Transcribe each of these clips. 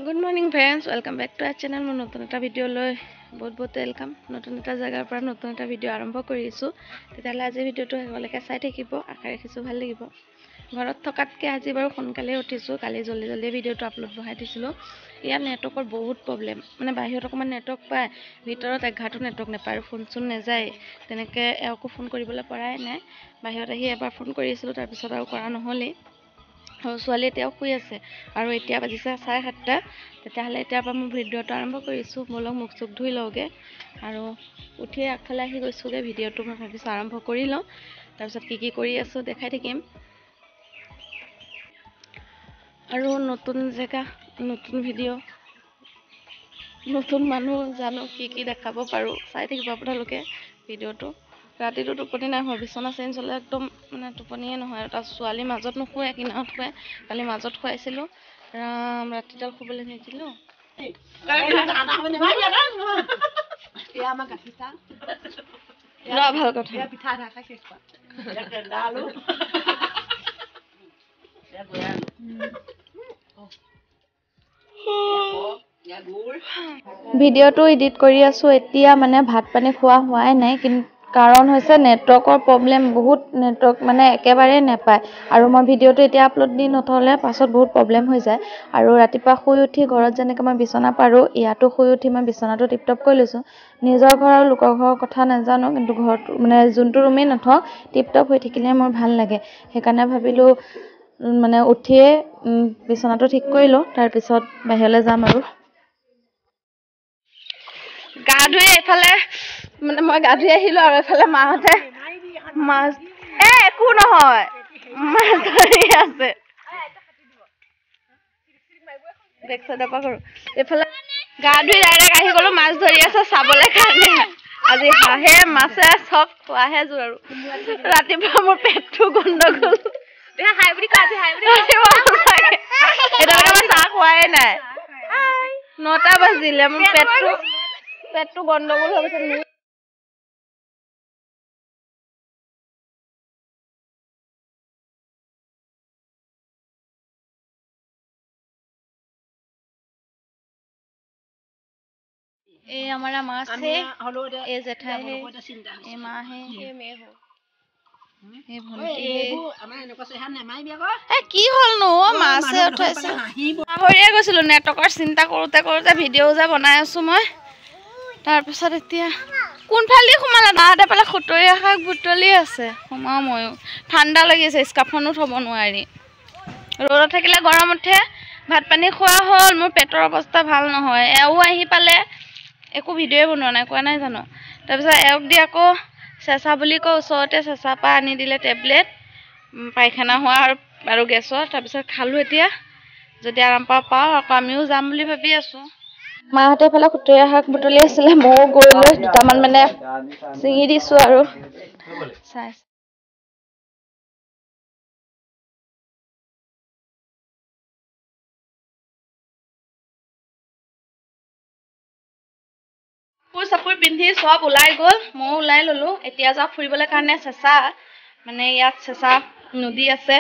Good morning friends, welcome back to our channel. মই নতুন এটা ভিডিও লৈ বহুত ওয়েলকাম। নতুন এটা জায়গাৰ পৰা নতুন এটা ভিডিও আৰম্ভ কৰিছো। তেতিয়ালে আজি ভিডিওটো হেগলৈকে চাই থাকিব। আশা ৰাখিছো ভাল লাগিব। ঘৰত থকাতকে আজি বাৰু সোনকালে উঠিছো। কালি জলদি ভিডিওটো আপলোড বহাই দিছিলো। ইয়াত নেটৱৰ্কৰ বহুত প্ৰবলেম। মানে বাহিৰত অকমান নেটৱৰ্ক পায়, ভিতৰত এঘাটো নেটৱৰ্ক নাপায়, ফোন চোন নাযায়। তেনেকে একো ফোন কৰিবলৈ পৰাই নাই। বাহিৰত আহি এবাৰ ফোন কৰিছিলো, তাৰ পিছত আৰু কৰা নহলে। ছোৱালী এতিয়াও শুই আছে আৰু এতিয়া বাজিছে 7:30। তেতিয়াহ'লে এতিয়াৰ পৰা মই ভিডিওটো আৰম্ভ কৰিছোঁ। বলক মুখ চুখ ধুই লওঁগে আৰু উঠিয়ে আগফালে আহি গৈছোঁগে। ভিডিওটো মই ভাবিছোঁ আৰম্ভ কৰি লওঁ, তাৰপিছত কি কৰি আছোঁ দেখাই থাকিম। আৰু নতুন জেগা, নতুন ভিডিঅ', নতুন মানুহ, জানো কি দেখাব পাৰোঁ। চাই থাকিব আপোনালোকে ভিডিওটো। ৰাতিটো টোপনি নাই হোৱা, বিচনা চেঞ্জ হ'লে একদম মানে টোপনিয়ে নহয়। আৰু তাৰ ছোৱালী মাজত নুশুৱে, কিনাৰত শুৱে। কালি মাজত শুৱাইছিলোঁ, ৰাতিডাল শুবলৈ নিদিলোঁ। ভাল কথা। ভিডিওটো এডিট কৰি আছো এতিয়া। মানে ভাত পানী খোৱা হোৱাই নাই, কিন্তু কাৰণ হৈছে নেটৱৰ্কৰ প্ৰবলেম। বহুত নেটৱৰ্ক মানে একেবাৰে নাপায়। আৰু মই ভিডিওটো এতিয়া আপলোড দি নথলে পাছত বহুত প্ৰবলেম হৈ যায়। আৰু ৰাতিপুৱা শুই উঠি ঘৰত যেনেকৈ মই বিচনা পাৰোঁ, ইয়াতো শুই উঠি মই বিচনাটো টিপটপ কৰি লৈছোঁ। নিজৰ ঘৰ আৰু লোকৰ ঘৰৰ কথা নাজানো, কিন্তু ঘৰটো মানে যোনটো ৰুমেই নথওক টিপটপ হৈ থাকিলে মোৰ ভাল লাগে। সেইকাৰণে ভাবিলোঁ মানে উঠিয়ে বিচনাটো ঠিক কৰি লওঁ, তাৰপিছত বাহিৰলৈ যাম। আৰু গা ধুই এইফালে মানে মই গা ধুই আহিলোঁ, আৰু এইফালে মাহঁতে মাছ একো নহয় মাছ ধৰি আছে। এইফালে গা ধুই ডাইৰেক্ট আহি গ'লো, মাছ ধৰি আছে চাবলৈ কাৰণে। আজি হাঁহে মাছে চব খোৱাহে জোৰ। আৰু ৰাতিপুৱা মোৰ পেটটো গণ্ডগোল। এতিয়ালৈকে মই চাহ খোৱাই নাই। 9টা বাজিলে, মোৰ পেটটো গণ্ডগোল হৈ গৈছে। ये हमारा मास है, ये जेठा है, ये माँ है, ये मैं हूँ, ये भंटी है। কি হলনো মাছে উঠাইছে। পাহৰিয়ে গৈছিলো নেটৱৰ্কৰ চিন্তা কৰোতে ভিডিঅ' যে বনাই আছো মই। তাৰপিছত এতিয়া কোনফালে সোমালে নাহাতে পালে খুতৰি শাক বুটলি আছে। সোমাও ময়ো, ঠাণ্ডা লাগিছে, স্কাৰ্ফখনো থ'ব নোৱাৰি। ৰ'দত থাকিলে গৰম উঠে। ভাত পানী খোৱা হ'ল, মোৰ পেটৰ অৱস্থা ভাল নহয়। এও আহি পালে, একো ভিডিঅ'ই বনোৱা নাই, কোৱা নাই জানো। তাৰপিছত এওক দি আকৌ চেঁচা বুলি কৈ ওচৰতে চেঁচা পৰা আনি দিলে টেবলেট, পায়খানা হোৱা আৰু গেছৰ। তাৰপিছত খালোঁ। এতিয়া যদি আৰাম পাওঁ আকৌ আমিও যাম বুলি ভাবি আছোঁ। মাহঁতে এইফালে খুতৰীয়া শাক বুটলি আছিলে, ময়ো গৈ লৈ দুটামান মানে ছিঙি দিছোঁ আৰু চাই। চাপোৰ পিন্ধি চব ওলাই গ'ল, ময়ো ওলাই ল'লোঁ। এতিয়া যাওঁ ফুৰিবলৈ কাৰণে চেঁচা। মানে ইয়াত চেঁচা নদী আছে,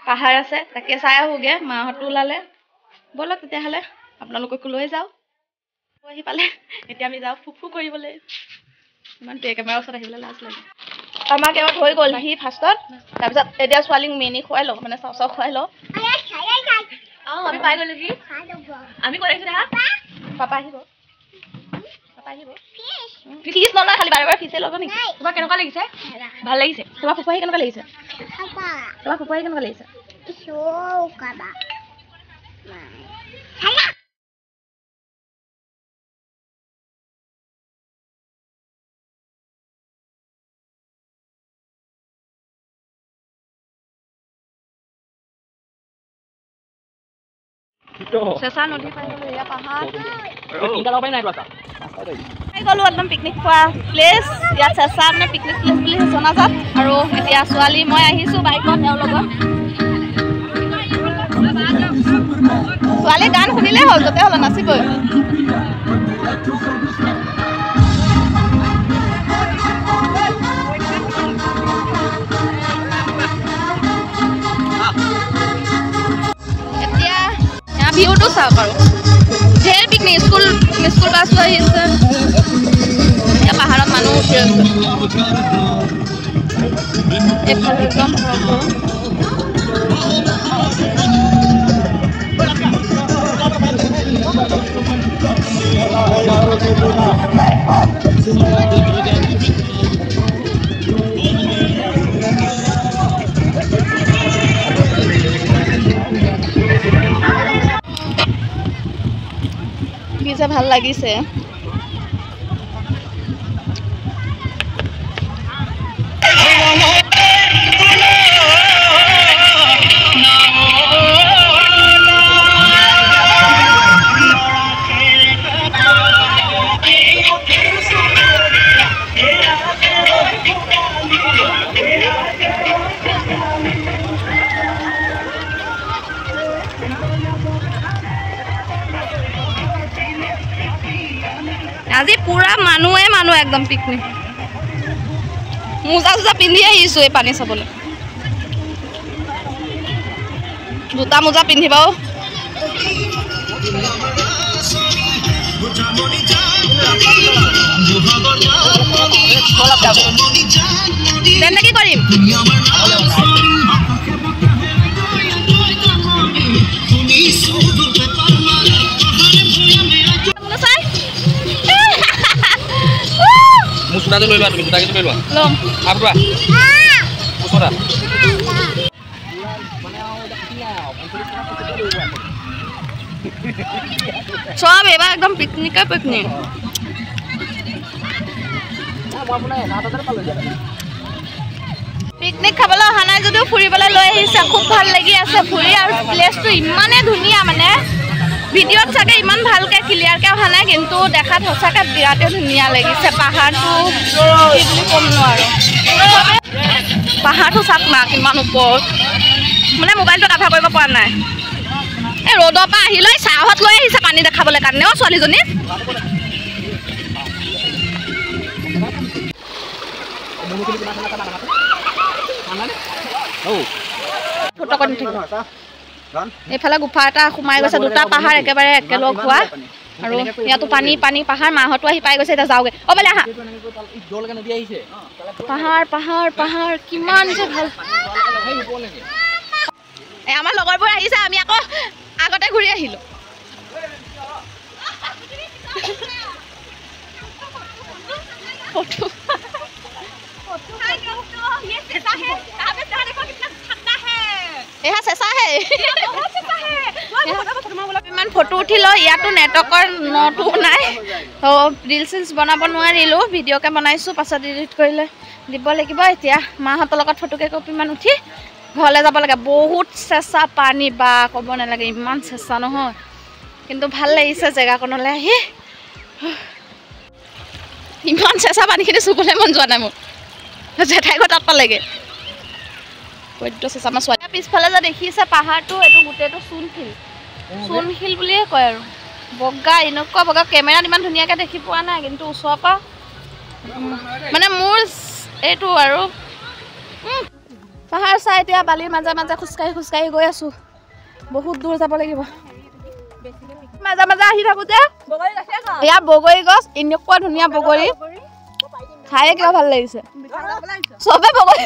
পাহাৰ আছে, তাকে চাই আহোঁগৈ। মাহঁতো ওলালে, ব'লক তেতিয়াহ'লে আপোনালোককো লৈ যাওঁ। আহি পালে এতিয়া আমি যাওঁ ফুফু কৰিবলৈ। ইমান কেমেৰাৰ ওচৰত আহিবলৈ লাজ লাগে। আমাক এবাৰ হৈ গ'ল সি ফাৰ্ষ্টত। তাৰপিছত এতিয়া ছোৱালীক মেনি খুৱাই লওঁ, মানে চাউ খুৱাই লওঁ। আমি পাই গ'লো কি আমি কৰিছোঁ দেখা। পাপা আহিব, ফিছ নলয়, খালি বাৰে ফিছে ল'ব নেকি? তোমাৰ কেনেকুৱা লাগিছে? ভাল লাগিছে। তোমাৰ ফুফু আহি কেনেকুৱা লাগিছে? তোমাৰ ফুফু আহি কেনেকুৱা লাগিছে? চেঁচা নদী পাই গ'লো, এয়া পাহাৰ। পাই গ'লো একদম পিকনিক খোৱা প্লেচ। ইয়াত চেঁচা মানে পিকনিক প্লেচ বুলি জনাজাত। আৰু এতিয়া ছোৱালী মই আহিছোঁ বাইকত তেওঁৰ লগত। ছোৱালী গান শুনিলেই হ'ল, য'তে হ'লে নাচিবই। এতিয়া ভিউটো চাওক আৰু স্কুল বাছ লৈ আহিছে এতিয়া পাহাৰত মানুহ উঠি আছে এইফালে একদম পিছে ভাল লাগিছে আজি পুরা মানুহ একদম পিকনিক মোজা পিন্ধি আহিছো এই পানী চাবলৈ জোতা মোজা পিন্ধিবাও তেন্তে কি কৰিম Sudah dulu luar, kita gitu luar. Belum. Apa? Sudah. Soal bebas ekdom piknik apa piknik? Piknik খাবলৈ অহা নাই যদিও ফুৰিবলৈ লৈ আহিছে খুব ভাল লাগি আছে ফুৰি আৰু প্লেসটো ইমানে ধুনিয়া মানে ভিডিঅ'ত চাগে ইমান ভালকে ক্লিয়াৰকে অহা নাই কিন্তু দেখাত সঁচাকে বিৰাটে ধুনিয়া লাগিছে পাহাৰটো কি বুলি কম নোৱাৰো পাহাৰটো চাক না কিমান ওপৰত মানে মোবাইলটো কাভাৰ কৰিব পৰা নাই এই ৰ'দৰ পৰা আহি লৈ চাহত লৈ আহিছে পানী দেখাবলৈ কাৰণে অ ছোৱালীজনী এইফালে গুফা এটা সোমাই গৈছে দুটা পাহাৰ একেবাৰে একেলগ হোৱা আৰু ইয়াতো পানী পাহাৰ মাহতো আহি পাই গৈছে এটা যাওগে অ বলে আহা পাহাৰ কিমান যে ভাল এই আমাৰ লগৰবোৰ আহিছে আমি আকৌ আগতে ঘূৰি আহিলো फोटो ये कैसा है यहाँ पे देखो कितना ठंडा है यहाँ कैसा है बहुत कैसा है इमान फोटो उठी लो यातो नेटवर्कर नटो নাই তো रील सिल्स बनाब নোৱাৰিলো ভিডিওকে বনাইছো পাছত এডিট কৰিলে দিব লাগিব এতিয়া মাহতৰ লগত ফটোকে কপি মান উঠি ঘৰলে যাব লাগে বহুত চেঁচা পানী বা কব নালাগে ইমান চেঁচা নহয় কিন্তু ভাল লাগিছে জেগাকনলে আহি ইমান চেঁচা পানীখিনি চুবলৈ মন যোৱা নাই মোৰ জেঠাই ঘৰ তাত পালেগে কইটো চেঁচা মাছ ছোৱালী পিছফালে যে দেখিছে পাহাৰটো এইটো গোটেইটো চুনশিল বুলিয়ে কয় আৰু বগা এনেকুৱা বগা কেমেৰাত ইমান ধুনীয়াকৈ দেখি পোৱা নাই কিন্তু ওচৰৰ পৰা মানে মোৰ এইটো আৰু পাহাৰ চাই এতিয়া বালিৰ মাজে মাজে খোজকাঢ়ি গৈ আছো বহুত দূৰ যাব লাগিব মাজে মাজে আহি থাকোতে ইয়া বগৰী গছ এনেকুৱা ধুনীয়া বগৰী খাই কিবা ভাল লাগিছে সবে বগৰী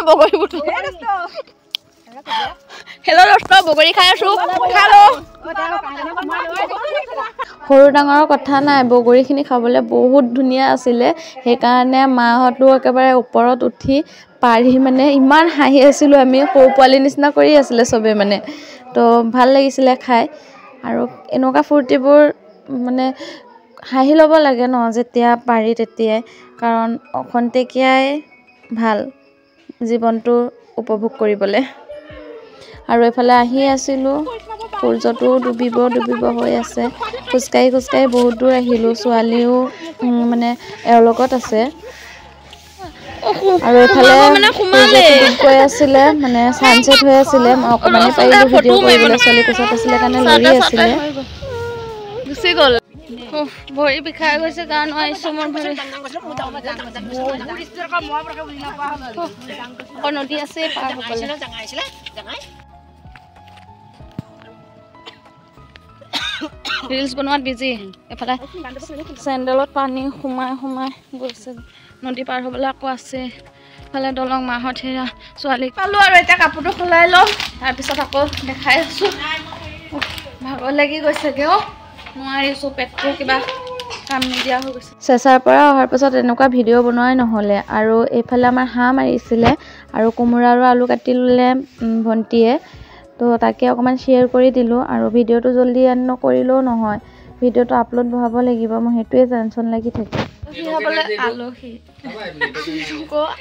বগৰী বুটু হেল্ল' দোস্ত বগৰী খাই আছো খালো সৰু ডাঙৰ কথা নাই বগৰীখিনি খাবলৈ বহুত ধুনীয়া আছিলে সেইকাৰণে মাহঁতো একেবাৰে ওপৰত উঠি পাৰি মানে ইমান হাঁহি আছিলো আমি সৰু পোৱালি নিচিনা কৰি আছিলে সবে মানে তো ভাল লাগিছিলে খাই আৰু এনেকুৱা ফূৰ্তিবোৰ মানে হাঁহি ল'ব লাগে ন যেতিয়া পাৰি তেতিয়াই কাৰণ অখন্তেকীয়াই ভাল জীৱনটো উপভোগ কৰিবলৈ আৰু এফালে আহি আছিলো সূৰ্যটো ডুবিব হৈ আছে খোজকাঢ়ি বহুত দূৰ আহিলো ছোৱালীও মানে এওঁৰ লগত আছে আৰু এফালে সূৰ্যটো গৈ আছিলে মানে সানসেট হৈ আছিলে অকমানে পাৰিলো ভিডিঅ' কৰিবলৈ ছোৱালী কোচত আছিলে কাৰণে লৰি আছিলে গুচি গ'ল ভৰি বিষাই গৈছে কাৰণ আহিছো মোৰ ভৰি নদী আছে পাৰ হ'বলৈ ৰিলছ বনোৱাত বিজি এফালে চেণ্ডেলত পানী সোমাই গৈছে নদী পাৰ হ'বলৈ আকৌ আছে এফালে দলং মাহত হেৰা ছোৱালী পালোঁ আৰু এতিয়া কাপোৰটো সলাই লওঁ তাৰপিছত আকৌ দেখাই আছোঁ ভাগৰ লাগি গৈছেগৈ নোৱাৰিছোঁ পেটটো কিবা কাম নিদিয়া হৈ গৈছে চেঁচাৰ পৰা অহাৰ পাছত এনেকুৱা ভিডিঅ' বনোৱাই নহ'লে আৰু এইফালে আমাৰ হাঁহ মাৰিছিলে আৰু কোমোৰা আৰু আলু কাটি ল'লে ভণ্টিয়ে তো তাকে অকণমান শ্বেয়াৰ কৰি দিলোঁ আৰু ভিডিঅ'টো জল্দি এণ্ড নকৰিলেও নহয় ভিডিঅ'টো আপলোড বহাব লাগিব মই সেইটোৱে টেনশ্যন লাগি থাকে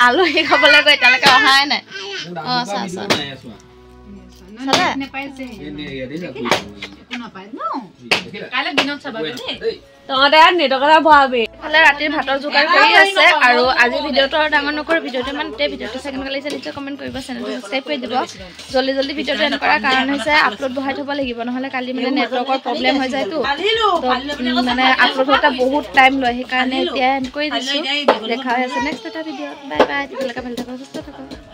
আলহী খাবলৈ গৈ এতিয়ালৈকে অহাই নাই অঁ ৰাতিৰ ভাতৰ যোগাৰ কৰি আছে আৰু আজি ভিডিঅ'টো আৰু ডাঙৰ নকৰোঁ ভিডিঅ'টো ইমান ভিডিঅ'টো চাই কেনেকুৱা লাগিছে নিশ্চয় কমেণ্ট কৰিব চেনেলটো ছাবস্ক্ৰাইব কৰি দিব জল্দি ভিডিঅ'টো এণ্ড কৰাৰ কাৰণ হৈছে আপলোড বহাই থ'ব লাগিব নহ'লে কালি মানে নেটৱৰ্কৰ প্ৰব্লেম হৈ যায়তো মানে আপলোড হওঁতে বহুত টাইম লয় সেইকাৰণে এতিয়া এণ্ড কৰি দিছোঁ দেখা হৈ আছে নেক্সট এটা ভিডিঅ'ত বাই বাই তেতিয়ালৈকে ভালে থাকক সুস্থ থাকক